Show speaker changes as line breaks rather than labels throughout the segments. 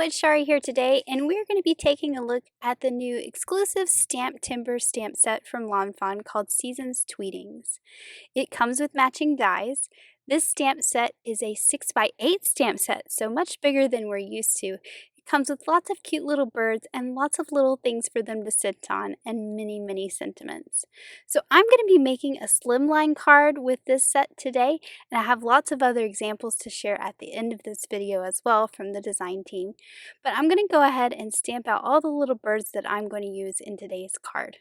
it's Chari here today, and we're going to be taking a look at the new exclusive STAMPtember stamp set from Fawn called Seasons Tweetings. It comes with matching dies. This stamp set is a 6x8 stamp set, so much bigger than we're used to. It comes with lots of cute little birds and lots of little things for them to sit on and many sentiments. So I'm going to be making a slimline card with this set today, and I have lots of other examples to share at the end of this video as well from the design team. But I'm going to go ahead and stamp out all the little birds that I'm going to use in today's card.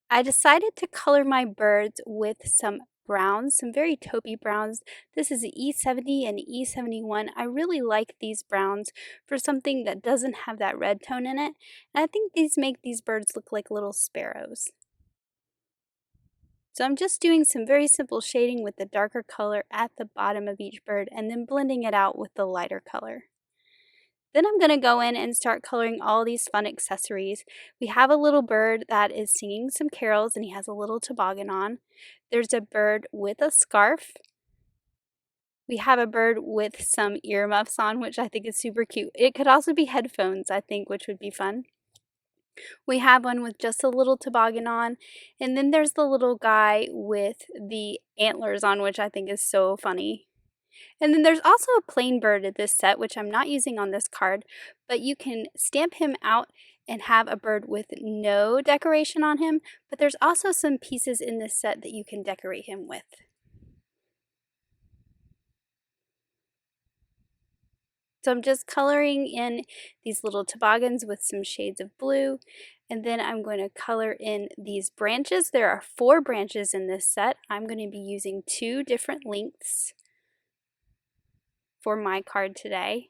I decided to color my birds with some browns, some very taupey browns. This is an E70 and E71. I really like these browns for something that doesn't have that red tone in it. And I think these make these birds look like little sparrows. So I'm just doing some very simple shading with the darker color at the bottom of each bird and then blending it out with the lighter color. Then I'm going to go in and start coloring all these fun accessories. We have a little bird that is singing some carols and he has a little toboggan on. There's a bird with a scarf. We have a bird with some earmuffs on, which I think is super cute. It could also be headphones, I think, which would be fun. We have one with just a little toboggan on, and then there's the little guy with the antlers on, which I think is so funny. And then there's also a plain bird in this set, which I'm not using on this card, but you can stamp him out and have a bird with no decoration on him, but there's also some pieces in this set that you can decorate him with. So I'm just coloring in these little toboggans with some shades of blue, and then I'm going to color in these branches. There are 4 branches in this set. I'm going to be using 2 different lengths for my card today.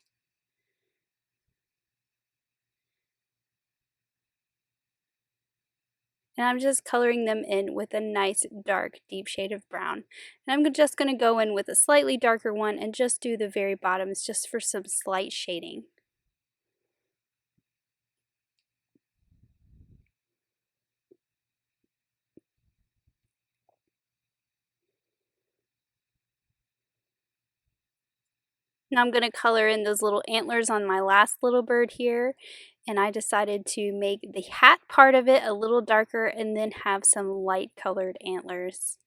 And I'm just coloring them in with a nice dark deep shade of brown. And I'm just going to go in with a slightly darker one and just do the very bottoms just for some slight shading. Now I'm going to color in those little antlers on my last little bird here, and I decided to make the hat part of it a little darker and then have some light colored antlers.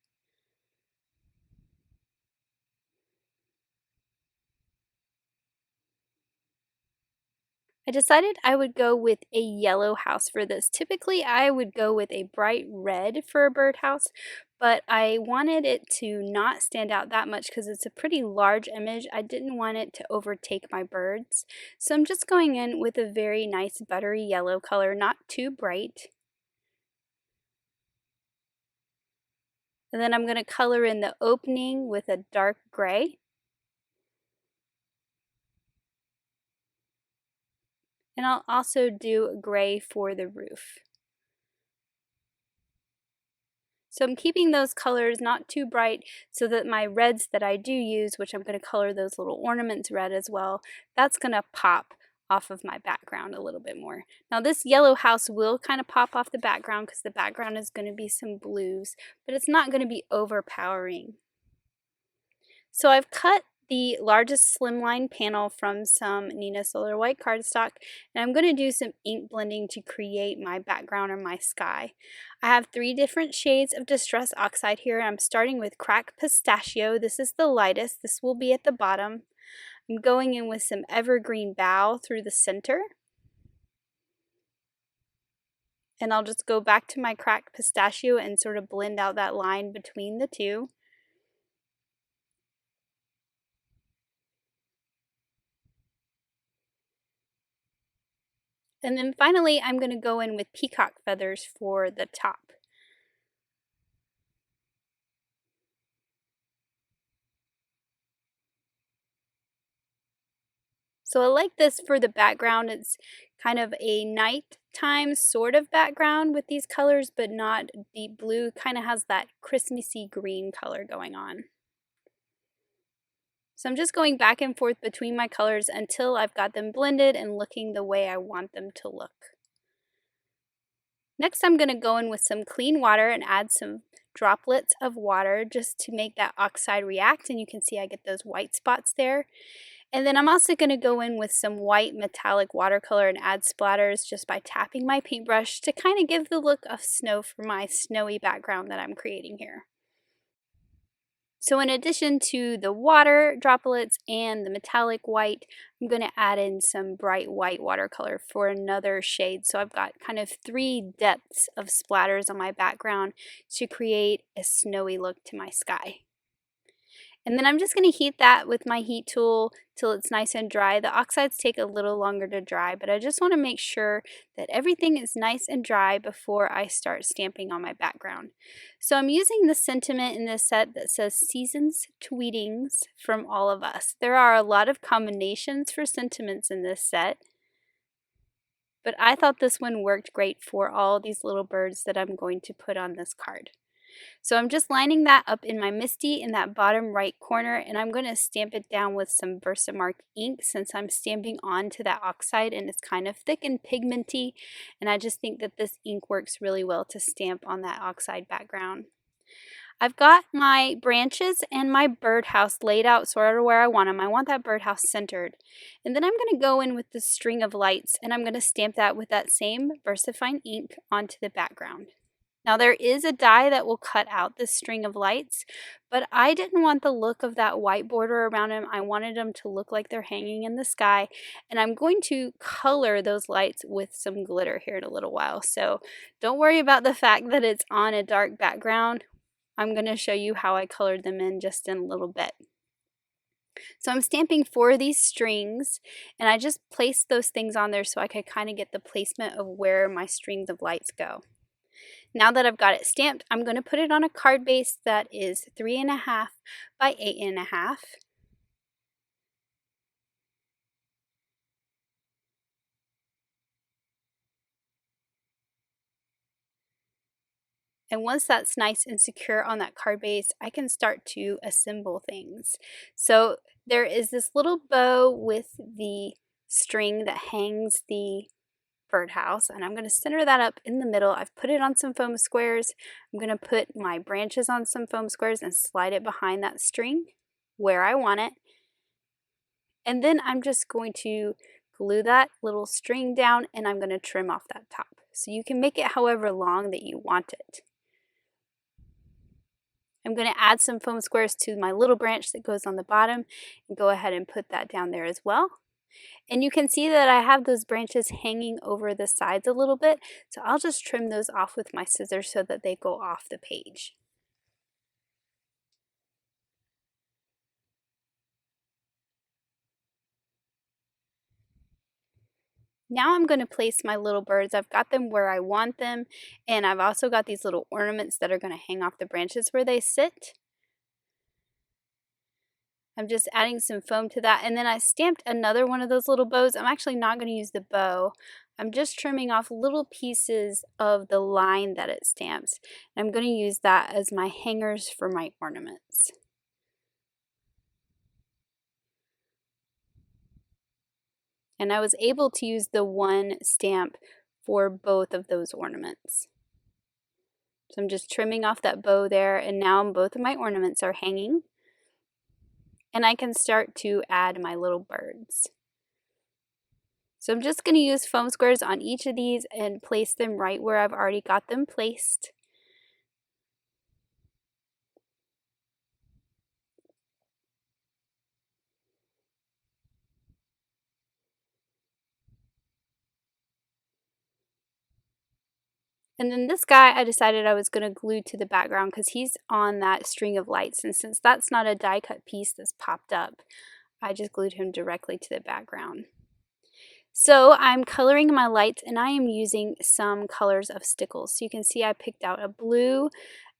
I decided I would go with a yellow house for this. Typically I would go with a bright red for a birdhouse, but I wanted it to not stand out that much because it's a pretty large image. I didn't want it to overtake my birds. So I'm just going in with a very nice buttery yellow color, not too bright. And then I'm going to color in the opening with a dark gray. And I'll also do gray for the roof. So I'm keeping those colors not too bright so that my reds that I do use, which I'm going to color those little ornaments red as well, that's going to pop off of my background a little bit more. Now this yellow house will kind of pop off the background because the background is going to be some blues, but it's not going to be overpowering. So I've cut the largest slimline panel from some Nina Solar White cardstock, and I'm going to do some ink blending to create my background or my sky. I have 3 different shades of Distress Oxide here. I'm starting with Cracked Pistachio. This is the lightest. This will be at the bottom. I'm going in with some Evergreen Bough through the center. And I'll just go back to my Cracked Pistachio and sort of blend out that line between the two. And then finally, I'm going to go in with peacock feathers for the top. So I like this for the background. It's kind of a nighttime sort of background with these colors, but not deep blue. Kind of has that Christmassy green color going on. So I'm just going back and forth between my colors until I've got them blended and looking the way I want them to look. Next, I'm going to go in with some clean water and add some droplets of water just to make that oxide react, and you can see I get those white spots there. And then I'm also going to go in with some white metallic watercolor and add splatters just by tapping my paintbrush to kind of give the look of snow for my snowy background that I'm creating here. So in addition to the water droplets and the metallic white, I'm going to add in some bright white watercolor for another shade. So I've got kind of 3 depths of splatters on my background to create a snowy look to my sky. And then I'm just going to heat that with my heat tool till it's nice and dry. The oxides take a little longer to dry, but I just want to make sure that everything is nice and dry before I start stamping on my background. So I'm using the sentiment in this set that says Seasons Tweetings from all of us. There are a lot of combinations for sentiments in this set, but I thought this one worked great for all these little birds that I'm going to put on this card. So I'm just lining that up in my Misty in that bottom right corner, and I'm going to stamp it down with some Versamark ink since I'm stamping onto that oxide and it's kind of thick and pigmenty, and I just think that this ink works really well to stamp on that oxide background. I've got my branches and my birdhouse laid out sort of where I want them. I want that birdhouse centered. And then I'm going to go in with the string of lights, and I'm going to stamp that with that same VersaFine ink onto the background. Now there is a die that will cut out this string of lights, but I didn't want the look of that white border around them. I wanted them to look like they're hanging in the sky, and I'm going to color those lights with some glitter here in a little while. So don't worry about the fact that it's on a dark background. I'm going to show you how I colored them in just in a little bit. So I'm stamping 4 of these strings, and I just placed those things on there so I could kind of get the placement of where my strings of lights go. Now that I've got it stamped, I'm going to put it on a card base that is 3.5 by 8.5. And once that's nice and secure on that card base, I can start to assemble things. So there is this little bow with the string that hangs the birdhouse, and I'm going to center that up in the middle. I've put it on some foam squares. I'm going to put my branches on some foam squares and slide it behind that string where I want it. And then I'm just going to glue that little string down, and I'm going to trim off that top. So you can make it however long that you want it. I'm going to add some foam squares to my little branch that goes on the bottom and go ahead and put that down there as well. And you can see that I have those branches hanging over the sides a little bit, so I'll just trim those off with my scissors so that they go off the page. Now I'm going to place my little birds. I've got them where I want them, and I've also got these little ornaments that are going to hang off the branches where they sit. I'm just adding some foam to that, and then I stamped another one of those little bows. I'm actually not going to use the bow. I'm just trimming off little pieces of the line that it stamps. I'm going to use that as my hangers for my ornaments. And I was able to use the one stamp for both of those ornaments. So I'm just trimming off that bow there, and now both of my ornaments are hanging. And I can start to add my little birds. So I'm just going to use foam squares on each of these and place them right where I've already got them placed. And then this guy I decided I was going to glue to the background because he's on that string of lights, and since that's not a die cut piece that's popped up, I just glued him directly to the background. So I'm coloring my lights, and I am using some colors of stickles. So you can see I picked out a blue,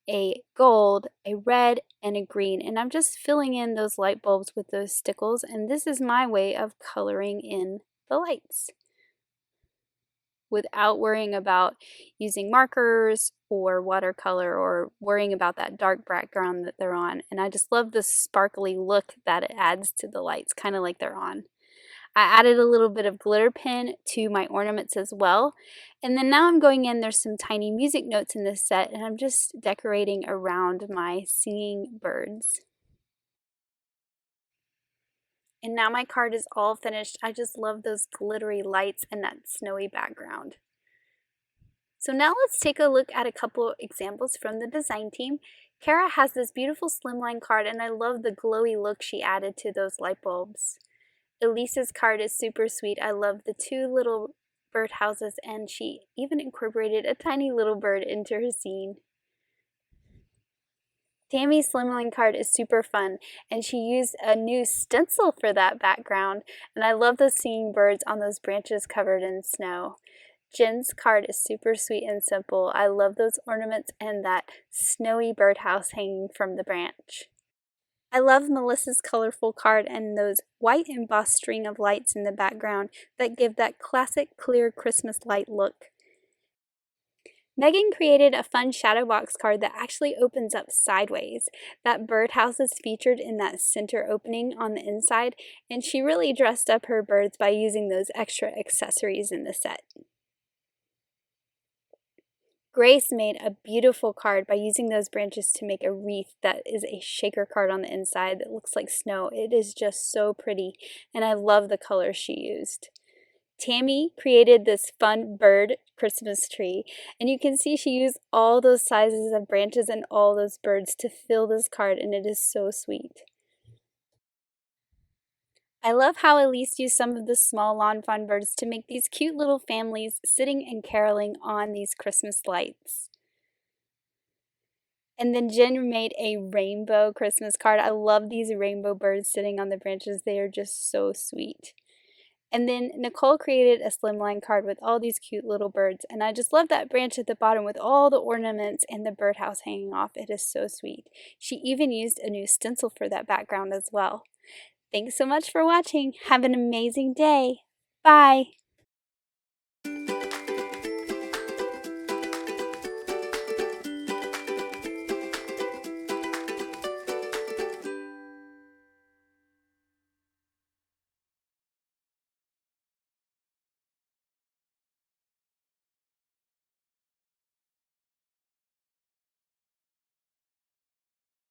a gold, a red, and a green, and I'm just filling in those light bulbs with those stickles, and this is my way of coloring in the lights without worrying about using markers or watercolor or worrying about that dark background that they're on. And I just love the sparkly look that it adds to the lights, kind of like they're on. I added a little bit of glitter pin to my ornaments as well. And then now I'm going in, there's some tiny music notes in this set, and I'm just decorating around my singing birds. And now my card is all finished. I just love those glittery lights and that snowy background. So now let's take a look at a couple examples from the design team. Kara has this beautiful slimline card, and I love the glowy look she added to those light bulbs. Elise's card is super sweet. I love the two little birdhouses, and she even incorporated a tiny little bird into her scene. Tammy's slimline card is super fun, and she used a new stencil for that background, and I love those singing birds on those branches covered in snow. Jen's card is super sweet and simple. I love those ornaments and that snowy birdhouse hanging from the branch. I love Melissa's colorful card and those white embossed string of lights in the background that give that classic clear Christmas light look. Megan created a fun shadow box card that actually opens up sideways. That birdhouse is featured in that center opening on the inside, and she really dressed up her birds by using those extra accessories in the set. Grace made a beautiful card by using those branches to make a wreath that is a shaker card on the inside that looks like snow. It is just so pretty, and I love the colors she used. Tammy created this fun bird Christmas tree, and you can see she used all those sizes of branches and all those birds to fill this card, and it is so sweet. I love how Elise used some of the small lawn fawn birds to make these cute little families sitting and caroling on these Christmas lights. And then Jen made a rainbow Christmas card. I love these rainbow birds sitting on the branches. They are just so sweet. And then Nicole created a slimline card with all these cute little birds. And I just love that branch at the bottom with all the ornaments and the birdhouse hanging off. It is so sweet. She even used a new stencil for that background as well. Thanks so much for watching. Have an amazing day. Bye.